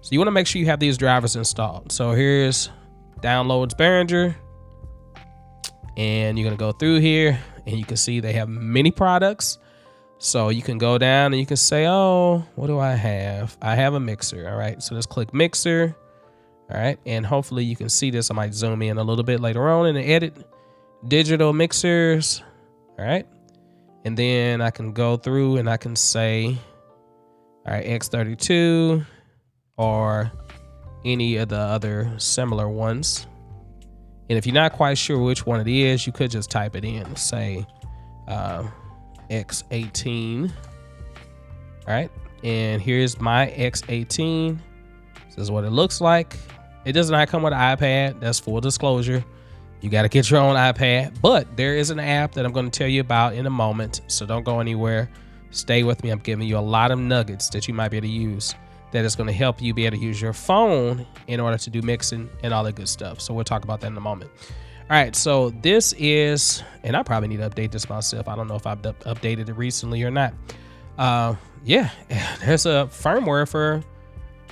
So you want to make sure you have these drivers installed. So here's downloads Behringer, and you're going to go through here and you can see they have many products. So you can go down and you can say, oh, what do I have? I have a mixer. All right. So let's click mixer. All right. And hopefully you can see this. I might zoom in a little bit later on in the edit. Digital mixers. All right. And then I can go through and I can say, all right, X32 or any of the other similar ones. And if you're not quite sure which one it is, you could just type it in, say X18. All right. And here's my X18. This is what it looks like. It does not come with an iPad. That's full disclosure. You got to get your own iPad, but there is an app that I'm going to tell you about in a moment. So don't go anywhere. Stay with me. I'm giving you a lot of nuggets that you might be able to use that is going to help you be able to use your phone in order to do mixing and all that good stuff. So we'll talk about that in a moment. All right. So this is, and I probably need to update this myself. I don't know if I've updated it recently or not. Yeah, there's a firmware for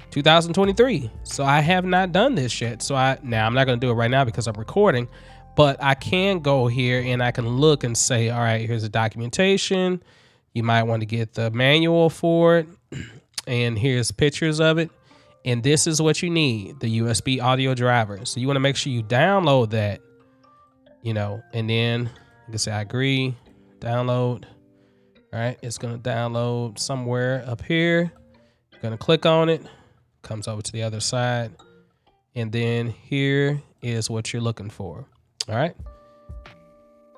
2023. So I have not done this yet. So now I'm not going to do it right now because I'm recording, but I can go here and I can look and say, all right, here's the documentation. You might want to get the manual for it. And here's pictures of it. And this is what you need, the USB audio driver. So you want to make sure you download that, you know, and then you can say, I agree, download. All right. It's going to download somewhere up here. You're going to click on it. Comes over to the other side, and then here is what you're looking for. All right,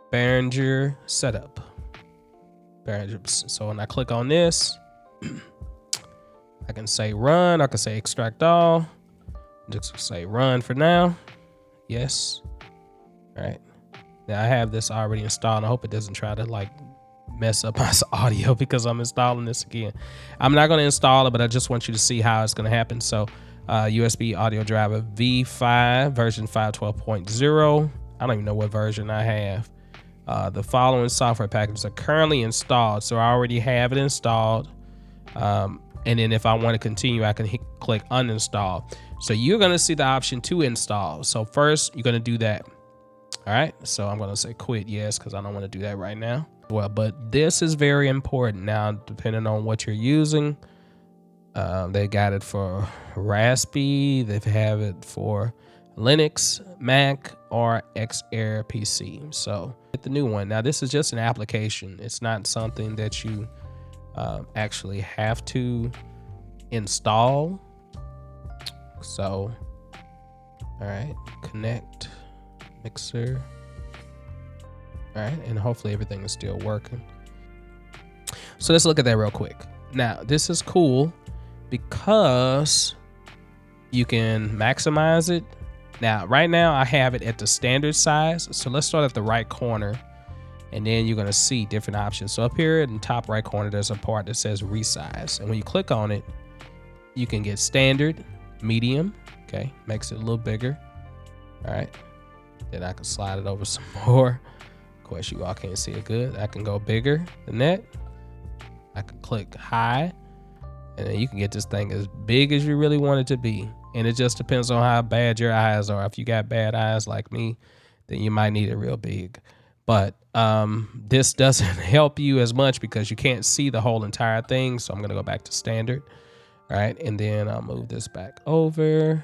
Behringer setup. Behringer. So when I click on this, I can say run. I can say extract all. Just say run for now. Yes. All right. Now I have this already installed. I hope it doesn't try to like mess up my audio because I'm installing this again. I'm not going to install it, but I just want you to see how it's going to happen. So USB audio driver V5 version 512.0. I don't even know what version I have. The following software packages are currently installed. So I already have it installed. And then if I want to continue, I can click uninstall. So you're going to see the option to install. So first you're going to do that. All right. So I'm going to say quit. Yes, because I don't want to do that right now. Well, but this is very important. Now, depending on what you're using, they got it for Raspberry, they have it for Linux, Mac, or XR PC. So get the new one. Now, this is just an application. It's not something that you actually have to install. So, all right, connect mixer. All right, and hopefully everything is still working. So let's look at that real quick. Now, this is cool because you can maximize it. Now, right now I have it at the standard size. So let's start at the right corner, and then you're gonna see different options. So up here in the top right corner, there's a part that says resize. And when you click on it, you can get standard, medium, okay, makes it a little bigger. All right, then I can slide it over some more. Of course, you all can't see it good. I can go bigger than that. I can click high, and then you can get this thing as big as you really want it to be. And it just depends on how bad your eyes are. If you got bad eyes like me, then you might need it real big. But this doesn't help you as much because you can't see the whole entire thing. So I'm going to go back to standard. All right. And then I'll move this back over.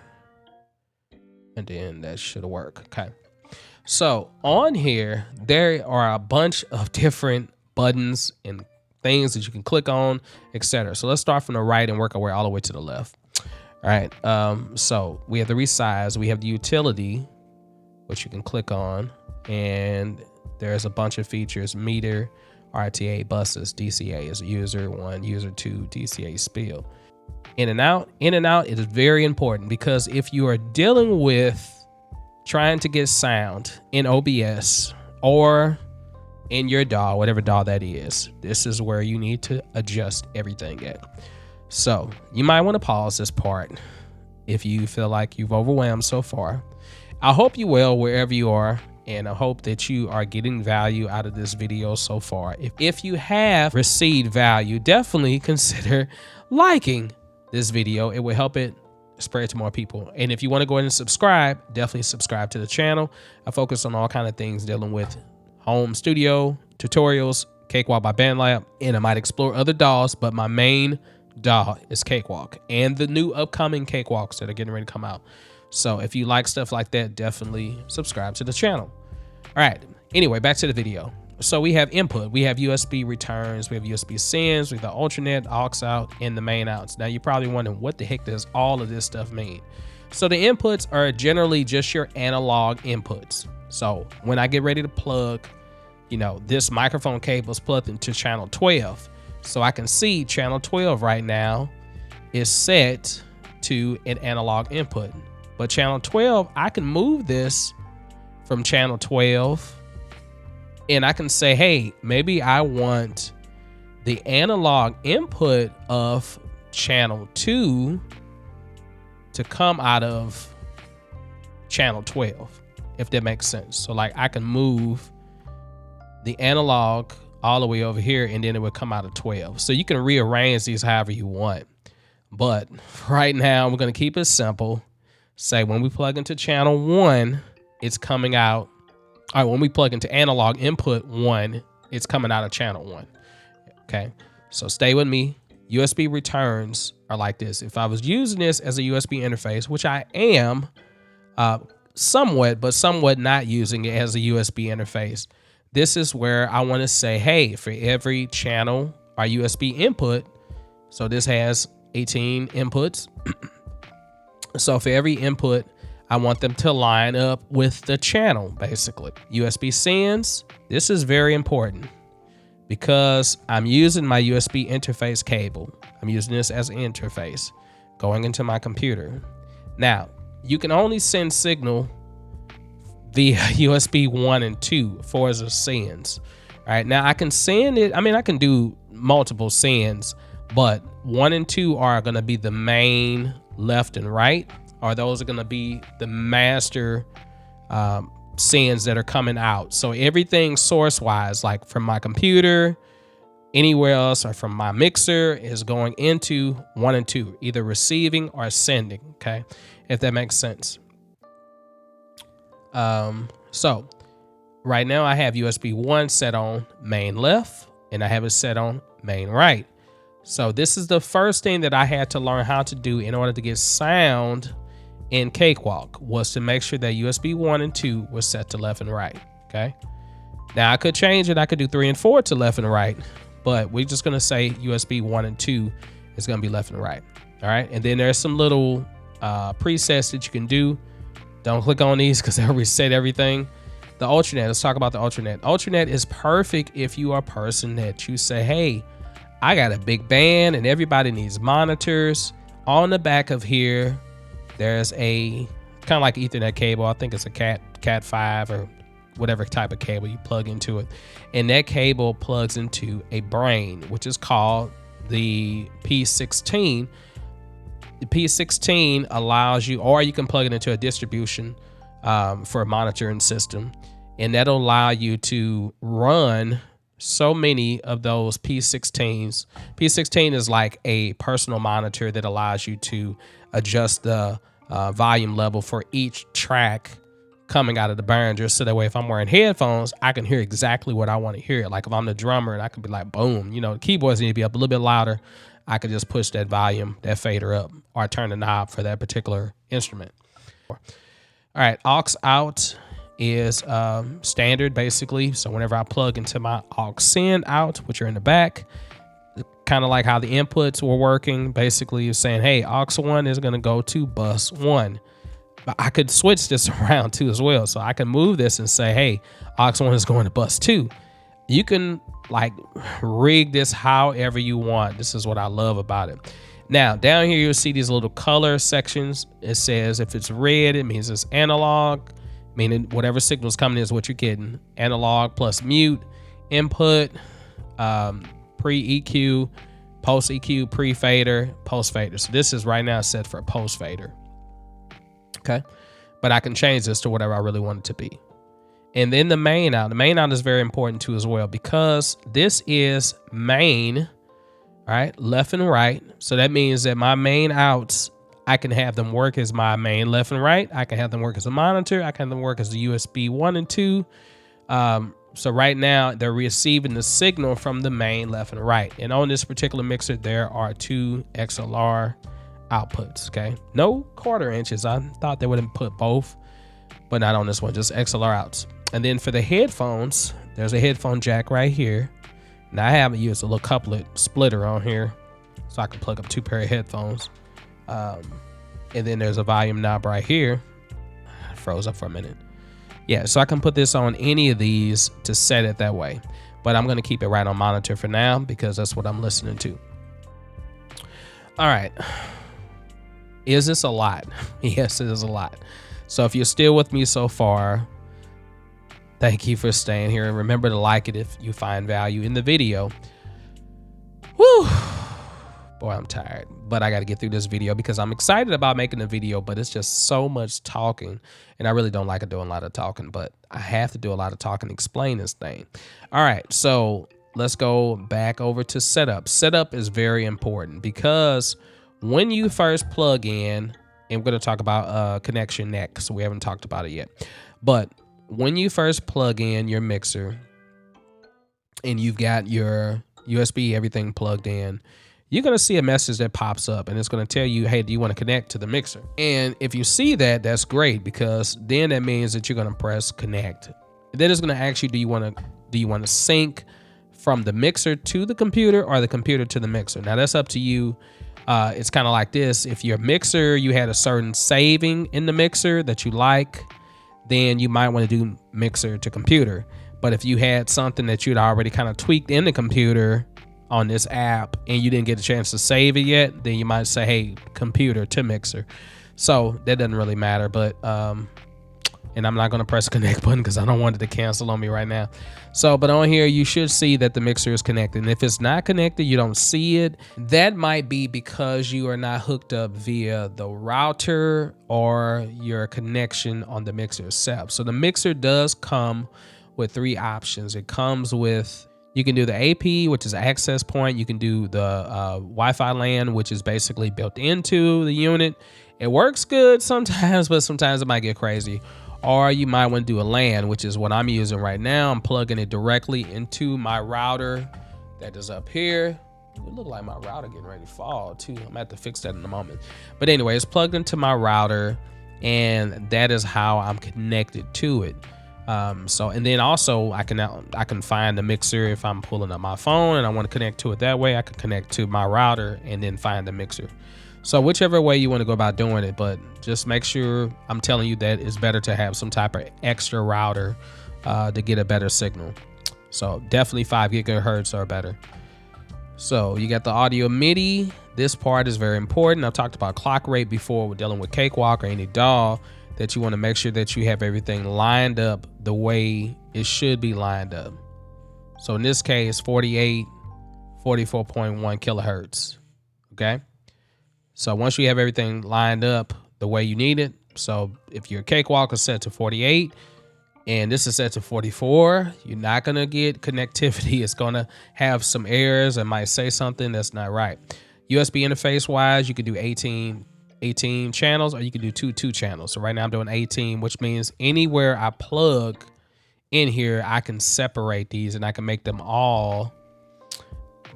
And then that should work. Okay. So on here, there are a bunch of different buttons and things that you can click on, etc. So let's start from the right and work our way all the way to the left. All right. So we have the resize, we have the utility, which you can click on, and there's a bunch of features: meter, RTA, buses, DCA is user 1, user 2, DCA spill. In and out. In and out, it is very important because if you are dealing with trying to get sound in OBS or in your DAW, whatever DAW that is, this is where you need to adjust everything at. So you might want to pause this part if you feel like you've overwhelmed so far. I hope you will wherever you are, and I hope that you are getting value out of this video so far. If you have received value, definitely consider liking this video. It will help it spread it to more people. And if you want to go ahead and subscribe, definitely subscribe to the channel. I focus on all kind of things dealing with home studio, tutorials, Cakewalk by BandLab, and I might explore other DAWs, but my main DAW is Cakewalk and the new upcoming Cakewalks that are getting ready to come out. So if you like stuff like that, definitely subscribe to the channel. All right, anyway, back to the video. So we have input, we have USB returns, we have USB sends, we have the alternate, aux out, and the main outs. Now you're probably wondering, what the heck does all of this stuff mean? So the inputs are generally just your analog inputs. So when I get ready to plug, you know, this microphone cable is plugged into channel 12. So I can see channel 12 right now is set to an analog input. But channel 12, I can move this from channel 12 and I can say, hey, maybe I want the analog input of channel 2 to come out of channel 12, if that makes sense. So like I can move the analog all the way over here and then it would come out of 12. So you can rearrange these however you want. But right now we're going to keep it simple. Say when we plug into channel 1, it's coming out. All right, when we plug into analog input 1, it's coming out of channel 1. Okay, so stay with me. USB returns are like this. If I was using this as a USB interface, which I am somewhat, but somewhat not using it as a USB interface, this is where I want to say, hey, for every channel or USB input, so this has 18 inputs. So for every input, I want them to line up with the channel, basically. USB sends, this is very important because I'm using my USB interface cable. I'm using this as an interface going into my computer. Now, you can only send signal via USB 1 and 2 for the sends. All right, now I can send it. I mean, I can do multiple sends, but 1 and 2 are going to be the main left and right, or those are going to be the master sends that are coming out. So everything source wise, like from my computer, anywhere else, or from my mixer, is going into 1 and 2, either receiving or sending. Okay, if that makes sense. So right now I have USB 1 set on main left and I have it set on main right. So this is the first thing that I had to learn how to do in order to get sound in Cakewalk, was to make sure that USB 1 and 2 was set to left and right. Okay, now I could change it. I could do 3 and 4 to left and right, but we're just going to say USB 1 and 2 is going to be left and right. All right, and then there's some little presets that you can do. Don't click on these because they'll reset everything. The alternate, let's talk about the alternate. Alternate is perfect if you are a person that you say, hey, I got a big band and everybody needs monitors. On the back of here, there's a kind of like Ethernet cable. I think it's a Cat 5 or whatever type of cable you plug into it. And that cable plugs into a brain, which is called the P16. The P16 allows you, or you can plug it into a distribution for a monitoring system, and that'll allow you to run so many of those P16s. P16 is like a personal monitor that allows you to adjust the volume level for each track coming out of the Behringer, so that way if I'm wearing headphones, I can hear exactly what I want to hear. Like if I'm the drummer and I can be like, boom, you know, the keyboards need to be up a little bit louder, I could just push that volume, that fader up, or turn the knob for that particular instrument. All right, aux out is standard basically. So whenever I plug into my aux send out, which are in the back, kind of like how the inputs were working, basically you're saying, hey, aux 1 is going to go to bus 1. But I could switch this around too as well. So I can move this and say, hey, aux 1 is going to bus 2. You can like rig this however you want. This is what I love about it. Now down here you'll see these little color sections. It says if it's red, it means it's analog, meaning whatever signal's coming is what you're getting. Analog plus mute, input, pre-EQ, post-EQ, pre-fader, post-fader. So this is right now set for post-fader. Okay, but I can change this to whatever I really want it to be. And then the main out. The main out is very important too as well, because this is main, all right, left and right. So that means that my main outs, I can have them work as my main left and right. I can have them work as a monitor. I can have them work as the USB 1 and 2. So right now they're receiving the signal from the main left and right. And on this particular mixer, there are 2 XLR outputs, okay? No 1/4 inches. I thought they would have put both, but not on this one, just XLR outs. And then for the headphones, there's a headphone jack right here. Now I haven't used a little couplet splitter on here, so I can plug up 2 pair of headphones. And then there's a volume knob right here. I froze up for a minute. Yeah, so I can put this on any of these to set it that way. But I'm gonna keep it right on monitor for now because that's what I'm listening to. All right. Is this a lot? Yes, it is a lot. So if you're still with me so far, thank you for staying here. And remember to like it if you find value in the video. Woo! Boy, I'm tired, but I got to get through this video because I'm excited about making the video, but it's just so much talking, and I really don't like doing a lot of talking, but I have to do a lot of talking to explain this thing. All right, so let's go back over to setup. Setup is very important because when you first plug in, and we're going to talk about connection next, so we haven't talked about it yet, but when you first plug in your mixer and you've got your USB, everything plugged in, you're going to see a message that pops up and it's going to tell you, hey, do you want to connect to the mixer? And if you see that, that's great because then that means that you're going to press connect. Then it's going to ask you, do you want to sync from the mixer to the computer or the computer to the mixer? Now that's up to you. It's kind of like this. If your mixer, you had a certain saving in the mixer that you like, then you might want to do mixer to computer. But if you had something that you'd already kind of tweaked in the computer on this app and you didn't get a chance to save it yet, then you might say, hey, computer to mixer. So that doesn't really matter, but and I'm not going to press the connect button because I don't want it to cancel on me right now. So, but on here, you should see that the mixer is connected. And if it's not connected, you don't see it. That might be because you are not hooked up via the router or your connection on the mixer itself. So the mixer does come with 3 options. It comes with, you can do the AP, which is access point. You can do the Wi-Fi LAN, which is basically built into the unit. It works good sometimes, but sometimes it might get crazy. Or you might want to do a LAN, which is what I'm using right now. I'm plugging it directly into my router that is up here. It look like my router getting ready to fall too. I'm gonna have to fix that in a moment. But anyway, it's plugged into my router and that is how I'm connected to it. So, and then also I can find the mixer if I'm pulling up my phone and I want to connect to it that way. I can connect to my router and then find the mixer. So whichever way you want to go about doing it, but just make sure, I'm telling you that it's better to have some type of extra router to get a better signal. So definitely 5 gigahertz or better. So you got the audio MIDI. This part is very important. I've talked about clock rate before with dealing with Cakewalk or any DAW, that you want to make sure that you have everything lined up the way it should be lined up. So in this case, 44.1 kilohertz. Okay. So once you have everything lined up the way you need it, so if your Cakewalk is set to 48 and this is set to 44, you're not going to get connectivity. It's going to have some errors and might say something that's not right. USB interface wise, you can do 18 channels or you can do 2 channels. So right now I'm doing 18, which means anywhere I plug in here, I can separate these and I can make them all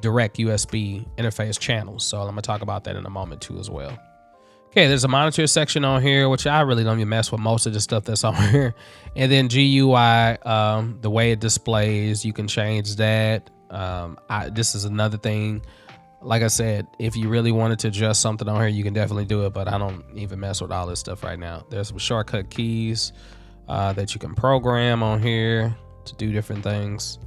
direct USB interface channels. So I'm gonna talk about that in a moment too as well. Okay, there's a monitor section on here, which I really don't even mess with most of the stuff that's on here. And then GUI, the way it displays, you can change that. This is another thing. Like I said, if you really wanted to adjust something on here, you can definitely do it, but I don't even mess with all this stuff right now. There's some shortcut keys that you can program on here to do different things.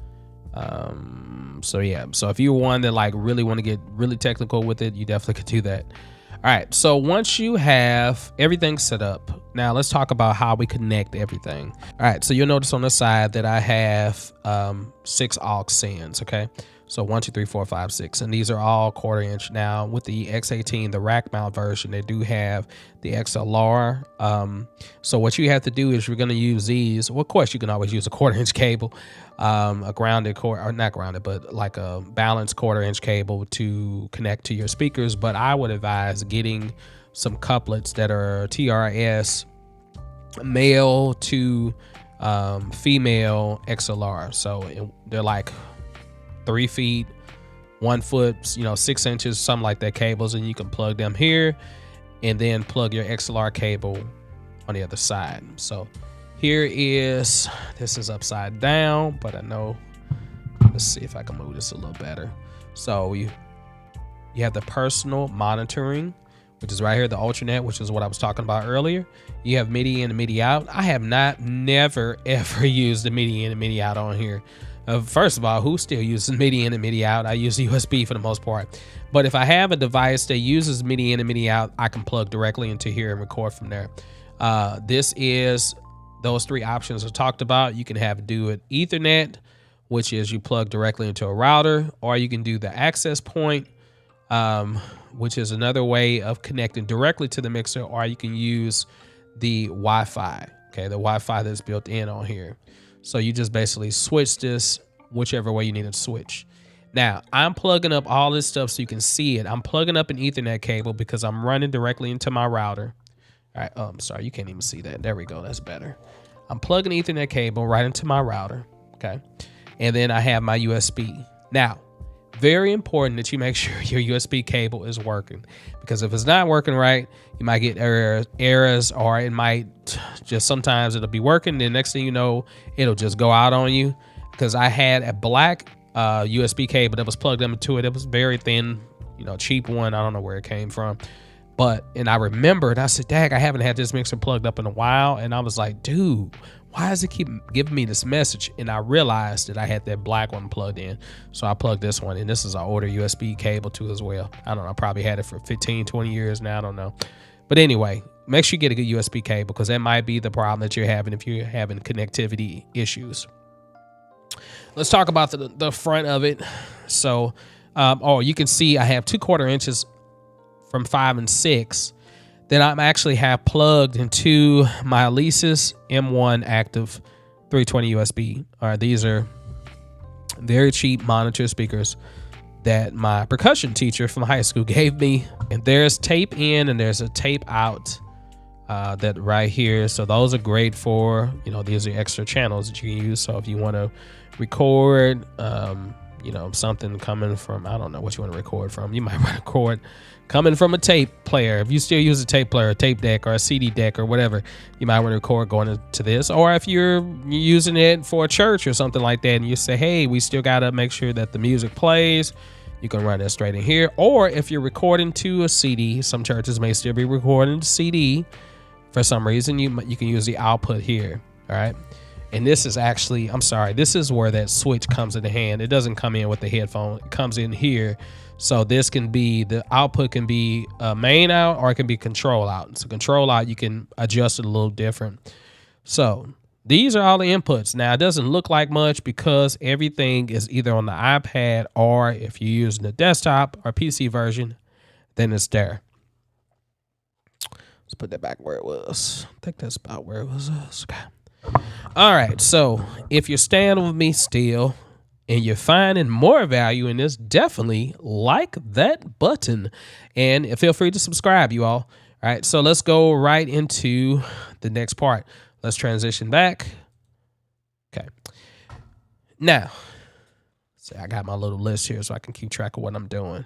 So yeah, so if you're one that like really want to get really technical with it, you definitely could do that. All right, so once you have everything set up, now let's talk about how we connect everything. All right, so you'll notice on the side that I have 6 aux sends, okay? So 1, 2, 3, 4, 5, 6, and these are all 1/4 inch. Now with the X18, the rack mount version, they do have the XLR. So what you have to do is you're going to use these. Well, of course, you can always use a 1/4 inch cable, a grounded cord, or not grounded, but like a balanced 1/4 inch cable to connect to your speakers. But I would advise getting some couplets that are TRS male to female XLR. So they're like 3 feet, 1 foot, 6 inches, something like that cables, and you can plug them here and then plug your XLR cable on the other side. So here is, this is upside down, but I know, let's see if I can move this a little better. So you have the personal monitoring, which is right here, the Ultranet, which is what I was talking about earlier. You have MIDI in and MIDI out. I have never ever used the MIDI in and MIDI out on here. First of all, who still uses MIDI in and MIDI out? I use USB for the most part. But if I have a device that uses MIDI in and MIDI out, I can plug directly into here and record from there. This is those 3 options I talked about. You can have do it Ethernet, which is you plug directly into a router, or you can do the access point, which is another way of connecting directly to the mixer, or you can use the Wi-Fi, okay, the Wi-Fi that's built in on here. So you just basically switch this whichever way you need to switch. Now, I'm plugging up all this stuff so you can see it. I'm plugging up an Ethernet cable because I'm running directly into my router. All right, I'm sorry, you can't even see that. There we go, that's better. I'm plugging Ethernet cable right into my router, okay? And then I have my USB. Now, very important that you make sure your USB cable is working, because if it's not working right, you might get errors, or it might just, sometimes it'll be working, then next thing you know, it'll just go out on you. Because I had a black USB cable that was plugged into it. It was very thin, cheap one. I don't know where it came from. And I remembered, I said, dang, I haven't had this mixer plugged up in a while. And I was like, dude, why does it keep giving me this message? And I realized that I had that black one plugged in. So I plugged this one, and this is an older USB cable too as well. I don't know, I probably had it for 15, 20 years now, I don't know. But anyway, make sure you get a good USB cable, because that might be the problem that you're having if you're having connectivity issues. Let's talk about the front of it. So, you can see I have 2/4 inches from 5 and 6 that I'm actually have plugged into my Alesis M1 active 320 USB. All right, these are very cheap monitor speakers that my percussion teacher from high school gave me. And there's tape in and there's a tape out that right here. So those are great for, these are extra channels that you can use. So if you want to record, something coming from, I don't know what you want to record from. You might want to record coming from a tape player. If you still use a tape player, a tape deck, or a CD deck, or whatever, you might want to record going into this. Or if you're using it for a church or something like that, and you say, hey, we still got to make sure that the music plays, you can run that straight in here. Or if you're recording to a CD, some churches may still be recording to CD. For some reason, you can use the output here, all right? And this is actually, I'm sorry, this is where that switch comes into hand. It doesn't come in with the headphone. It comes in here. So this can be, the output can be main out, or it can be control out. So control out, you can adjust it a little different. So these are all the inputs. Now, it doesn't look like much because everything is either on the iPad, or if you're using the desktop or PC version, then it's there. Let's put that back where it was. I think that's about where it was. Okay. All right, so if you're staying with me still and you're finding more value in this, definitely like that button and feel free to subscribe, you all. All right, so let's go right into the next part. Let's transition back. Okay. Now, see, I got my little list here so I can keep track of what I'm doing.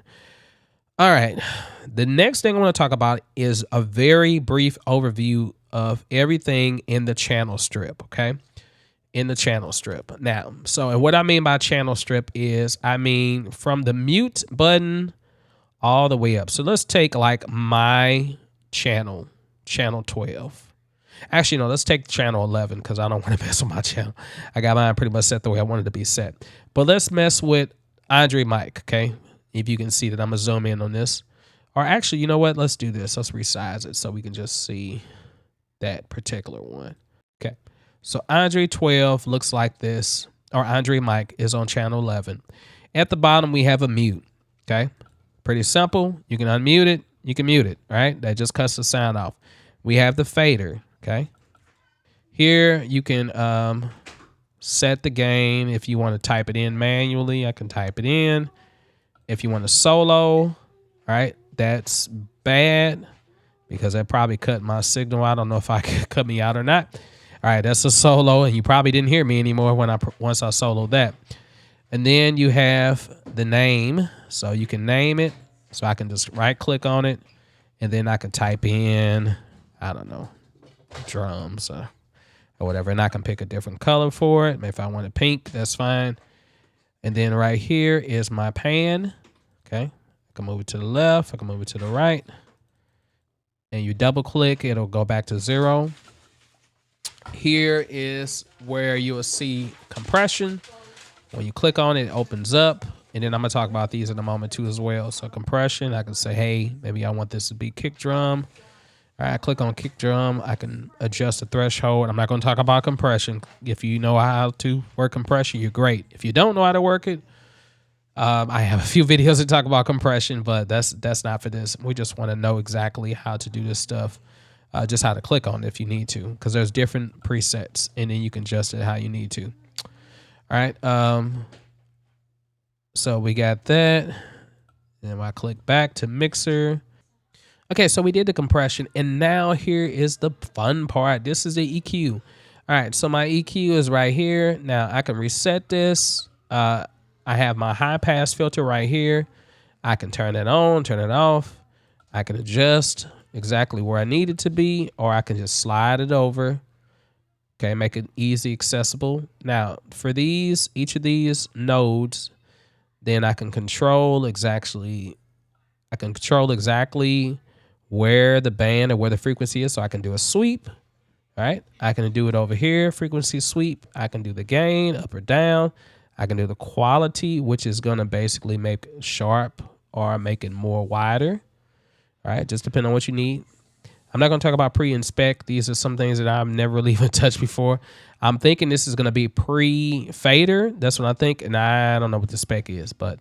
All right, the next thing I want to talk about is a very brief overview of everything in the channel strip, okay? In the channel strip. Now, so what I mean by channel strip is, I mean from the mute button all the way up. So let's take like my channel 12. Actually, no, let's take channel 11 because I don't want to mess with my channel. I got mine pretty much set the way I wanted to be set. But let's mess with Andre mic, okay? If you can see that, I'm going to zoom in on this. Or actually, you know what? Let's do this. Let's resize it so we can just see that particular one. Okay. So Andre 12 looks like this, or Andre mic is on channel 11. At the bottom, we have a mute. Okay. Pretty simple. You can unmute it. You can mute it. Right. That just cuts the sound off. We have the fader. Okay. Here you can set the gain. If you want to type it in manually, I can type it in. If you want to solo, all right, that's bad. because that probably cut my signal. I don't know if I could cut me out or not. All right, that's a solo, and you probably didn't hear me anymore once I soloed that. And then you have the name, so you can name it. So I can just right click on it, and then I can type in, I don't know, drums or whatever, and I can pick a different color for it. If I want it pink, that's fine. And then right here is my pan. Okay, I can move it to the left, I can move it to the right, and you double click, it'll go back to 0. Here is where you will see compression. When you click on it, it opens up. And then I'm gonna talk about these in a moment too as well. So compression, I can say, hey, maybe I want this to be kick drum. All right, I click on kick drum. I can adjust the threshold. I'm not gonna talk about compression. If you know how to work compression, you're great. If you don't know how to work it, I have a few videos that talk about compression, but that's not for this. We just wanna know exactly how to do this stuff. Just how to click on it if you need to, because there's different presets, and then you can adjust it how you need to. All right. So we got that. And I click back to mixer. Okay, so we did the compression, and now here is the fun part. This is the EQ. All right, so my EQ is right here. Now I can reset this. I have my high pass filter right here. I can turn it on, turn it off. I can adjust exactly where I need it to be, or I can just slide it over. Okay, make it easy accessible. Now for these, each of these nodes, then I can control exactly where the band or where the frequency is. So I can do a sweep, right? I can do it over here, frequency sweep. I can do the gain up or down. I can do the quality, which is gonna basically make it sharp or make it more wider, right? Just depending on what you need. I'm not going to talk about pre-inspect. These are some things that I've never really even touched before. I'm thinking this is going to be pre-fader. That's what I think, and I don't know what the spec is, but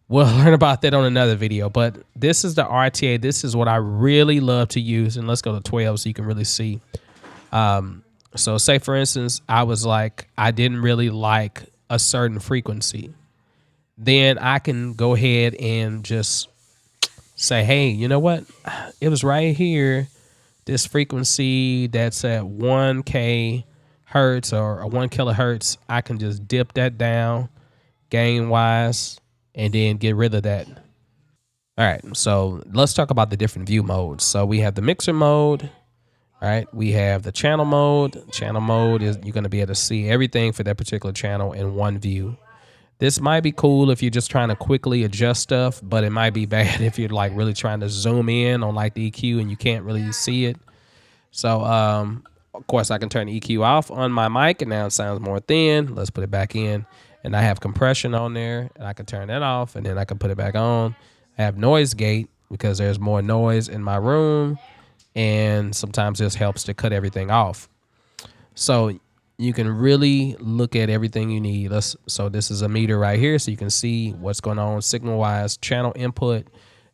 we'll learn about that on another video. But this is the RTA. This is what I really love to use, and let's go to 12 so you can really see. So say, for instance, I didn't really like a certain frequency. Then I can go ahead and just say, hey, you know what? It was right here. This frequency that's at 1K hertz or 1 kilohertz, I can just dip that down gain wise and then get rid of that. All right, so let's talk about the different view modes. So we have the mixer mode. All right, we have the channel mode. Channel mode is you're going to be able to see everything for that particular channel in one view. This might be cool if you're just trying to quickly adjust stuff, but it might be bad if you're like really trying to zoom in on like the EQ and you can't really see it. So, of course, I can turn the EQ off on my mic, and now it sounds more thin. Let's put it back in. And I have compression on there, and I can turn that off, and then I can put it back on. I have noise gate because there's more noise in my room, and sometimes this helps to cut everything off. So you can really look at everything you need. So this is a meter right here, so you can see what's going on signal-wise, channel input.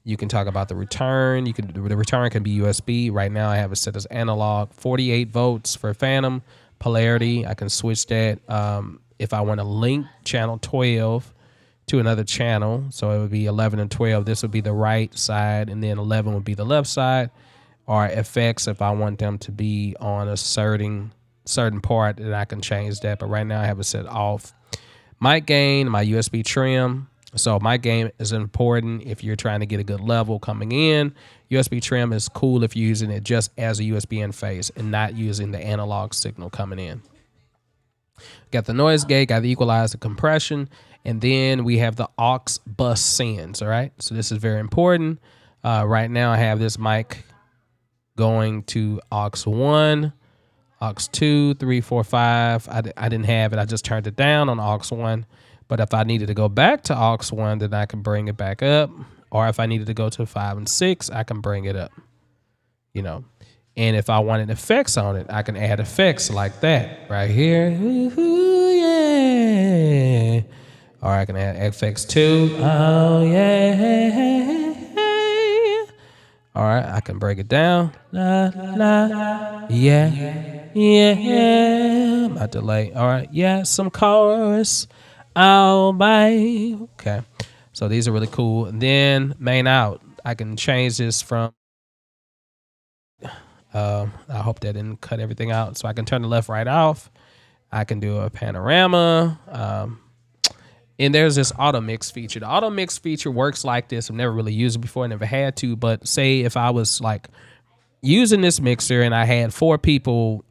You can talk about the return. The return can be USB. Right now I have it set as analog. 48 volts for phantom. Polarity, I can switch that. If I want to link channel 12 to another channel, so it would be 11 and 12. This would be the right side, and then 11 would be the left side. Or effects, if I want them to be on a certain part, then I can change that. But right now I have it set off. Mic gain, my USB trim. So mic gain is important if you're trying to get a good level coming in. USB trim is cool if you're using it just as a USB interface and not using the analog signal coming in. Got the noise gate, got the equalizer, compression, and then we have the aux bus sends. All right, so this is very important. Right now I have this mic going to aux 1, aux 2, 3, 4, 5. I didn't have it. I just turned it down on aux 1. But if I needed to go back to aux 1, then I can bring it back up. Or if I needed to go to 5 and 6, I can bring it up. You know, and if I wanted effects on it, I can add effects like that right here. Ooh, yeah. Or I can add effects too. Oh, yeah. All right, I can break it down. La, la, yeah, yeah. My delay. All right, yeah, some chorus. Oh, my. Okay, so these are really cool. And then main out. I can change this from I hope that didn't cut everything out. So I can turn the left, right off. I can do a panorama. And there's this auto mix feature. The auto mix feature works like this. I've never really used it before. I never had to. But say if I was like using this mixer and I had 4 people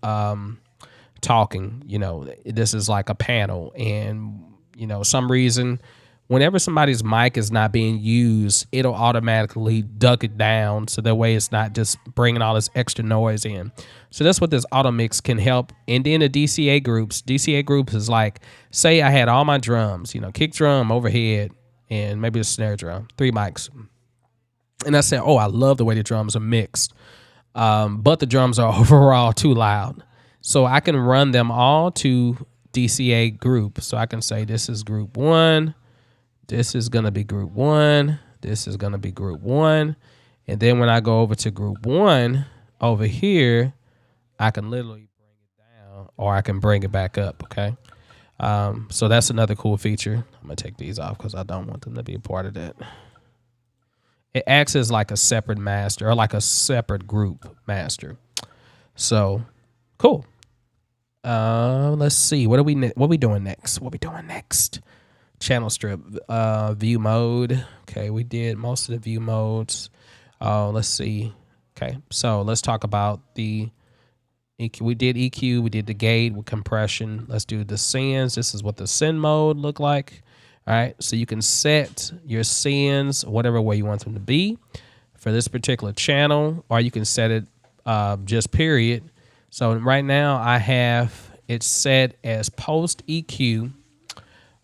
talking, you know, this is like a panel, and you know, some reason whenever somebody's mic is not being used, it'll automatically duck it down so that way it's not just bringing all this extra noise in. So that's what this auto mix can help. And then the DCA groups is like, say I had all my drums, you know, kick drum, overhead, and maybe a snare drum, 3 mics, and I said, oh, I love the way the drums are mixed, but the drums are overall too loud. So I can run them all to DCA group. So I can say this is group 1, this is going to be group 1, this is going to be group 1. And then when I go over to group 1 over here, I can literally bring it down or I can bring it back up, okay? So that's another cool feature. I'm going to take these off because I don't want them to be a part of that. It acts as like a separate master or like a separate group master. So cool. Let's see. What are we doing next? What we doing next? Channel strip, view mode. Okay, we did most of the view modes. Let's see. Okay, so let's talk about the EQ. We did EQ. We did the gate with compression. Let's do the sends. This is what the send mode look like. All right, so you can set your sends whatever way you want them to be for this particular channel, or you can set it just period. So right now I have it set as post EQ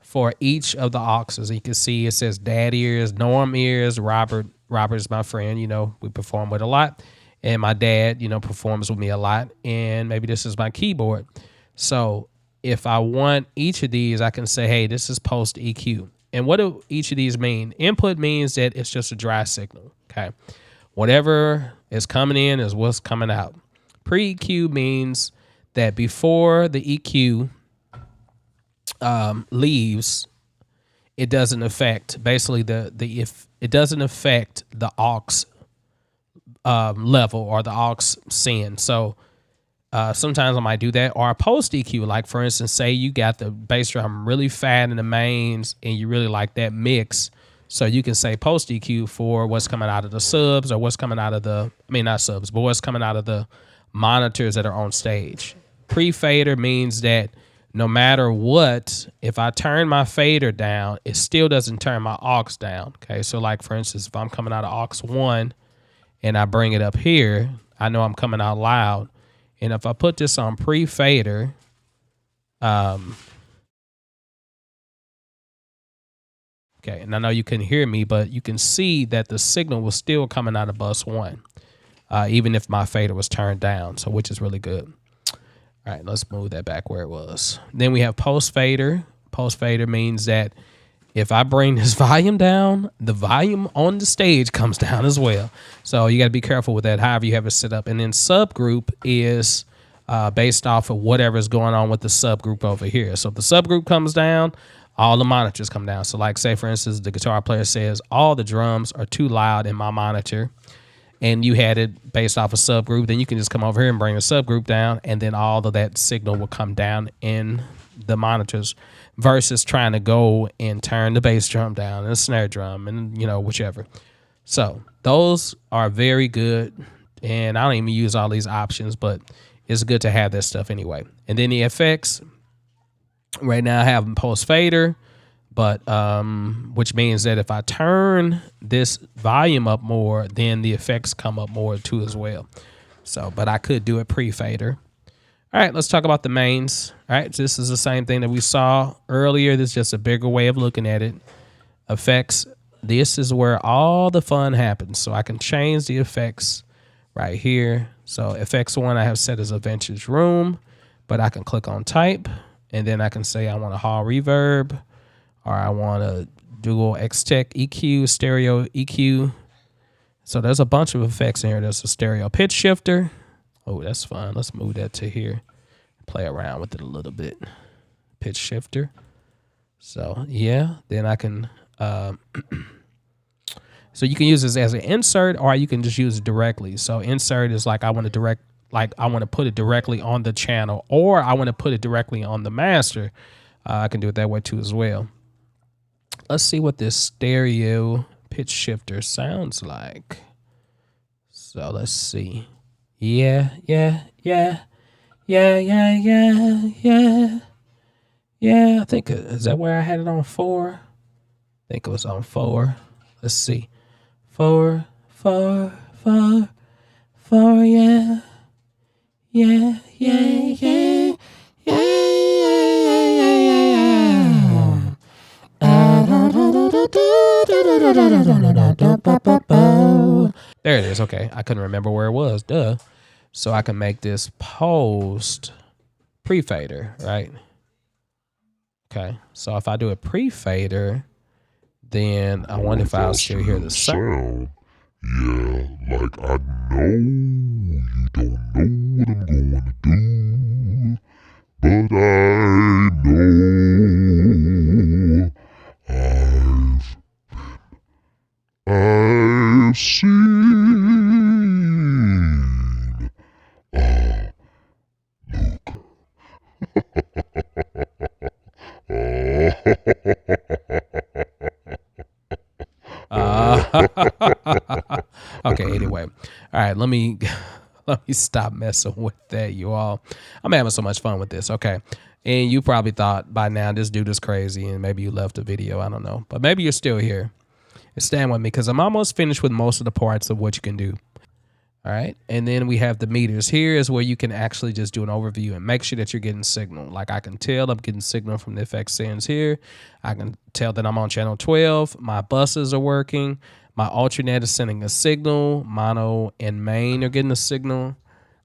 for each of the auxes. You can see it says dad ears, Norm ears, Robert is my friend, you know, we perform with a lot. And my dad, you know, performs with me a lot. And maybe this is my keyboard. So if I want each of these, I can say, hey, this is post EQ. And what do each of these mean? Input means that it's just a dry signal, okay? Whatever is coming in is what's coming out. Pre-EQ means that before the EQ leaves, it doesn't affect basically if it doesn't affect the aux level or the aux send. So sometimes I might do that, or a post EQ, like for instance, say you got the bass drum really fat in the mains and you really like that mix. So you can say post EQ for what's coming out of the subs or what's coming out of the, I mean, not subs, but what's coming out of the monitors that are on stage. Pre-fader means that no matter what, if I turn my fader down, it still doesn't turn my aux down. Okay, so like for instance, if I'm coming out of aux 1 and I bring it up here, I know I'm coming out loud. And if I put this on pre-fader, okay, and I know you can hear me, but you can see that the signal was still coming out of bus 1, even if my fader was turned down, so which is really good. All right, let's move that back where it was. Then we have post fader. Post fader means that if I bring this volume down, the volume on the stage comes down as well. So you got to be careful with that, however you have it set up. And then subgroup is based off of whatever's going on with the subgroup over here. So if the subgroup comes down, all the monitors come down. So like say, for instance, the guitar player says all the drums are too loud in my monitor, and you had it based off a subgroup, then you can just come over here and bring a subgroup down, and then all of that signal will come down in the monitors versus trying to go and turn the bass drum down and the snare drum and, you know, whichever. So those are very good, and I don't even use all these options, but it's good to have that stuff anyway. And then the effects, right now I have them post fader, but which means that if I turn this volume up more, then the effects come up more too as well. So, but I could do it pre-fader. All right, let's talk about the mains. All right, so this is the same thing that we saw earlier. This is just a bigger way of looking at it. Effects, this is where all the fun happens. So I can change the effects right here. So effects 1 I have set as a vintage room, but I can click on type, and then I can say I want a hall reverb, or I want a dual X-Tech EQ, stereo EQ. So there's a bunch of effects in here. There's a stereo pitch shifter. Oh, that's fun. Let's move that to here. Play around with it a little bit. Pitch shifter. So yeah, then I can So you can use this as an insert, or you can just use it directly. So insert is like I want to put it directly on the channel, or I want to put it directly on the master. I can do it that way too as well. Let's see what this stereo pitch shifter sounds like. So let's see. Yeah. I think, is that where I had it on 4? I think it was on 4. Let's see. 4, yeah. There it is. Okay, I couldn't remember where it was. Duh. So I can make this post pre-fader, right? Okay, so if I do a pre-fader, then I wonder if I'll still hear the sound. Yeah, like I know you don't know what I'm going to do, but I know I've seen Okay, anyway. All right, let me stop messing with that, you all. I'm having so much fun with this. Okay. And you probably thought by now this dude is crazy and maybe you left the video. I don't know. But maybe you're still here. Stand with me because I'm almost finished with most of the parts of what you can do. All right. And then we have the meters. Here is where you can actually just do an overview and make sure that you're getting signal. Like I can tell I'm getting signal from the FX sends here. I can tell that I'm on channel 12. My buses are working. My alternate is sending a signal. Mono and main are getting a signal.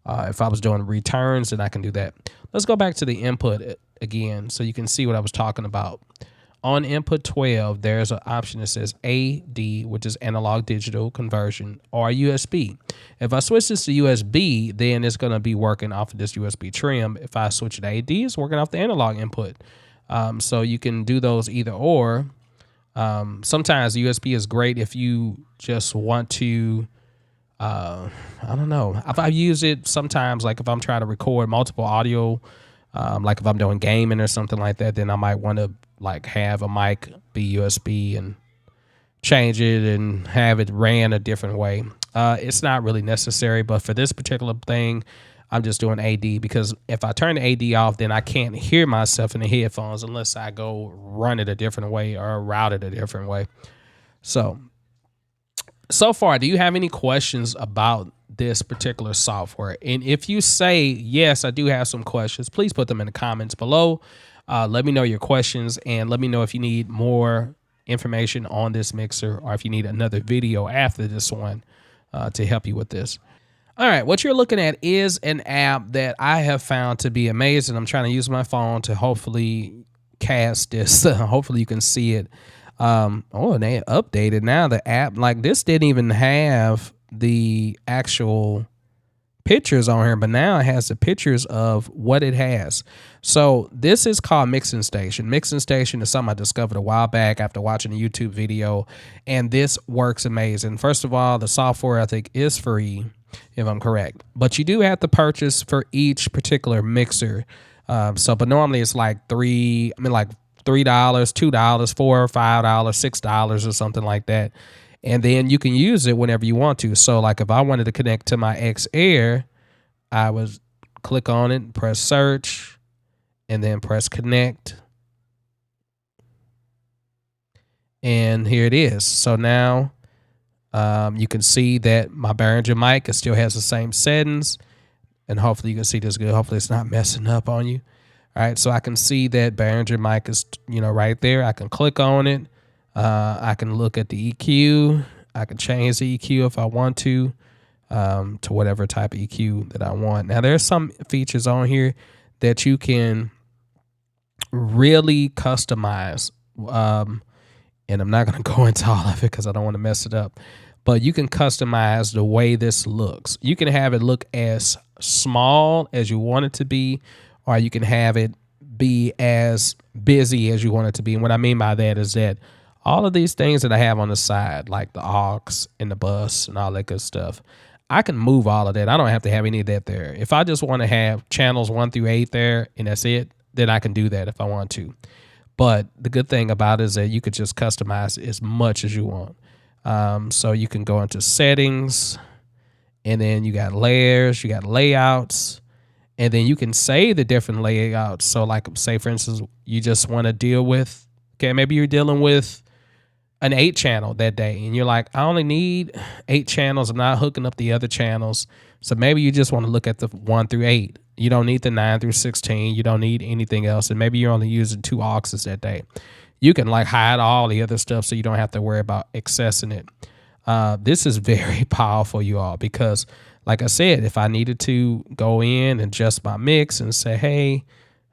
If I was doing returns, then I can do that. Let's go back to the input again so you can see what I was talking about. On input 12, there's an option that says AD, which is analog digital conversion, or USB. If I switch this to USB, then it's going to be working off of this USB trim. If I switch it to AD, it's working off the analog input. So you can do those either or. Sometimes USB is great if you just want to, I don't know. If I use it sometimes, like if I'm trying to record multiple audio, like if I'm doing gaming or something like that, then I might want to like have a mic be USB and change it and have it ran a different way. It's not really necessary, but for this particular thing, I'm just doing AD because if I turn the AD off, then I can't hear myself in the headphones unless I go run it a different way or route it a different way. So far, do you have any questions about this particular software? And if you say, yes, I do have some questions, please put them in the comments below. Let me know your questions and let me know if you need more information on this mixer or if you need another video after this one to help you with this. All right, what you're looking at is an app that I have found to be amazing. I'm trying to use my phone to hopefully cast this. Hopefully you can see it. And they updated now the app. Like this didn't even have the actual pictures on here, but now it has the pictures of what it has. So this is called Mixing Station. Mixing Station is something I discovered a while back after watching a YouTube video, and this works amazing. First of all, the software I think is free, if I'm correct, but you do have to purchase for each particular mixer. But normally it's like $3, $2, $4, $5, $6 or something like that. And then you can use it whenever you want to. So like if I wanted to connect to my X Air, I would click on it, press search, and then press connect. And here it is. So now you can see that my Behringer mic, it still has the same settings. And hopefully you can see this good. Hopefully it's not messing up on you. All right, so I can see that Behringer mic is, right there. I can click on it. I can look at the EQ. I can change the EQ if I want to whatever type of EQ that I want. Now, there's some features on here that you can really customize. And I'm not going to go into all of it because I don't want to mess it up. But you can customize the way this looks. You can have it look as small as you want it to be, or you can have it be as busy as you want it to be. And what I mean by that is that All of these things that I have on the side, like the aux and the bus and all that good stuff, I can move all of that. I don't have to have any of that there. If I just want to have channels 1 through 8 there and that's it, then I can do that if I want to. But the good thing about it is that you could just customize as much as you want. So you can go into settings, and then you got layers, you got layouts, and then you can save the different layouts. So like, say for instance, you just want to deal with, okay, maybe you're dealing with an 8 channel that day, and you're like, I only need 8 channels. I'm not hooking up the other channels. So maybe you just want to look at the 1 through 8. You don't need the 9 through 16. You don't need anything else. And maybe you're only using 2 auxes that day. You can like hide all the other stuff so you don't have to worry about accessing it. This is very powerful, you all, because like I said, if I needed to go in and adjust my mix and say, hey,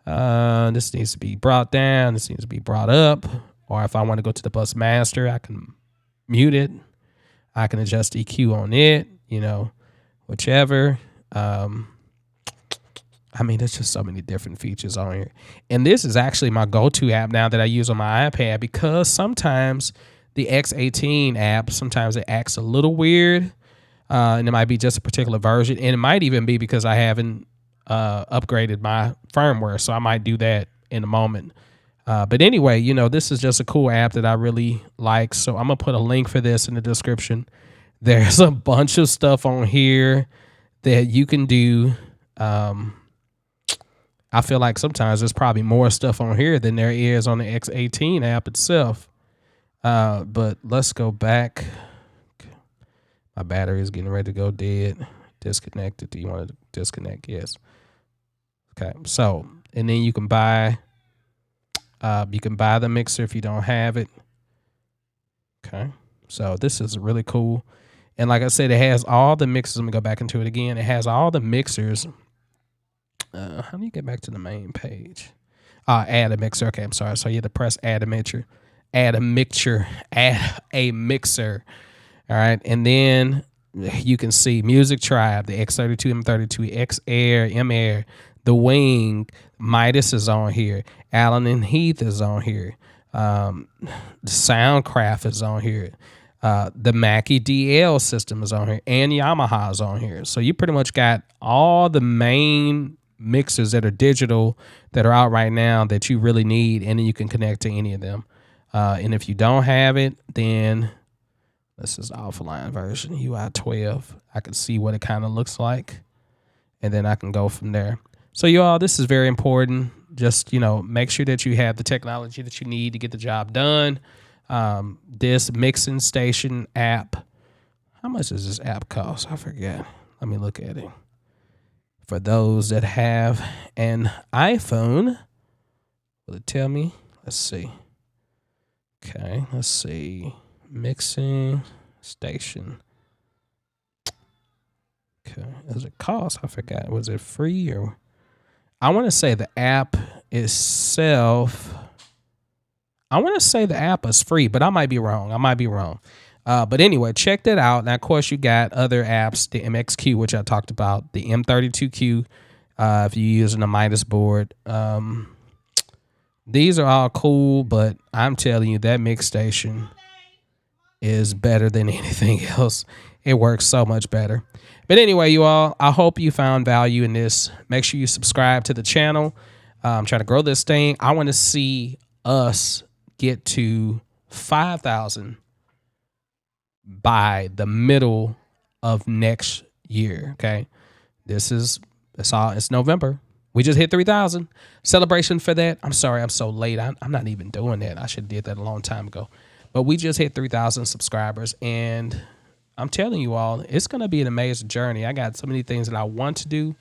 this needs to be brought down, this needs to be brought up, or if I want to go to the bus master, I can mute it. I can adjust EQ on it, whichever. I mean, there's just so many different features on here. And this is actually my go-to app now that I use on my iPad, because sometimes the X18 app, sometimes it acts a little weird. And it might be just a particular version. And it might even be because I haven't upgraded my firmware. So I might do that in a moment. But anyway, this is just a cool app that I really like. So I'm going to put a link for this in the description. There's a bunch of stuff on here that you can do. I feel like sometimes there's probably more stuff on here than there is on the X18 app itself. But let's go back. My battery is getting ready to go dead. Disconnected. Do you want to disconnect? Yes. Okay. So, and then you can buy the mixer if you don't have it. Okay. So this is really cool. And like I said, it has all the mixers. Let me go back into it again. It has all the mixers. How do you get back to the main page? Add a mixer. Okay, I'm sorry. So you have to press add a mixer. Add a mixer. All right. And then you can see Music Tribe, the X32, M32, X Air, M Air, The Wing, Midas is on here. Allen and Heath is on here. Soundcraft is on here. The Mackie DL system is on here, and Yamaha is on here. So you pretty much got all the main mixers that are digital that are out right now that you really need, and then you can connect to any of them. And if you don't have it, then this is the offline version, UI 12. I can see what it kind of looks like, and then I can go from there. So you all, this is very important. Just, make sure that you have the technology that you need to get the job done. This mixing station app, how much does this app cost? I forget. Let me look at it. For those that have an iPhone, will it tell me? Let's see. Okay, let's see. Mixing station. Okay, does it cost? I forgot. Was it free or? I want to say the app itself. I want to say the app is free, but I might be wrong. But anyway, check that out. Now, of course, you got other apps, the MXQ, which I talked about, the M32Q, if you're using a Midas board. These are all cool, but I'm telling you, that mix station is better than anything else. It works so much better. But anyway, you all, I hope you found value in this. Make sure you subscribe to the channel. I'm trying to grow this thing. I want to see us get to 5,000 by the middle of next year. Okay. It's November. We just hit 3,000. Celebration for that. I'm sorry, I'm so late. I'm not even doing that. I should have did that a long time ago. But we just hit 3,000 subscribers, and I'm telling you all, it's going to be an amazing journey. I got so many things that I want to do.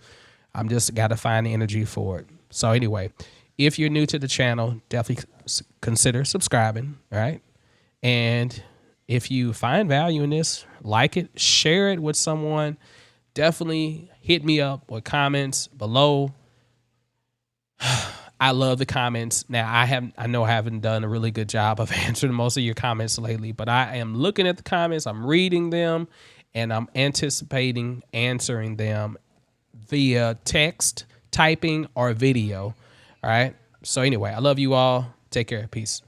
I'm just got to find the energy for it. So anyway, if you're new to the channel, definitely consider subscribing, all right? And if you find value in this, like it, share it with someone. Definitely hit me up with comments below. I love the comments. Now, I know I haven't done a really good job of answering most of your comments lately, but I am looking at the comments, I'm reading them, and I'm anticipating answering them via text, typing, or video. All right? So anyway, I love you all. Take care. Peace.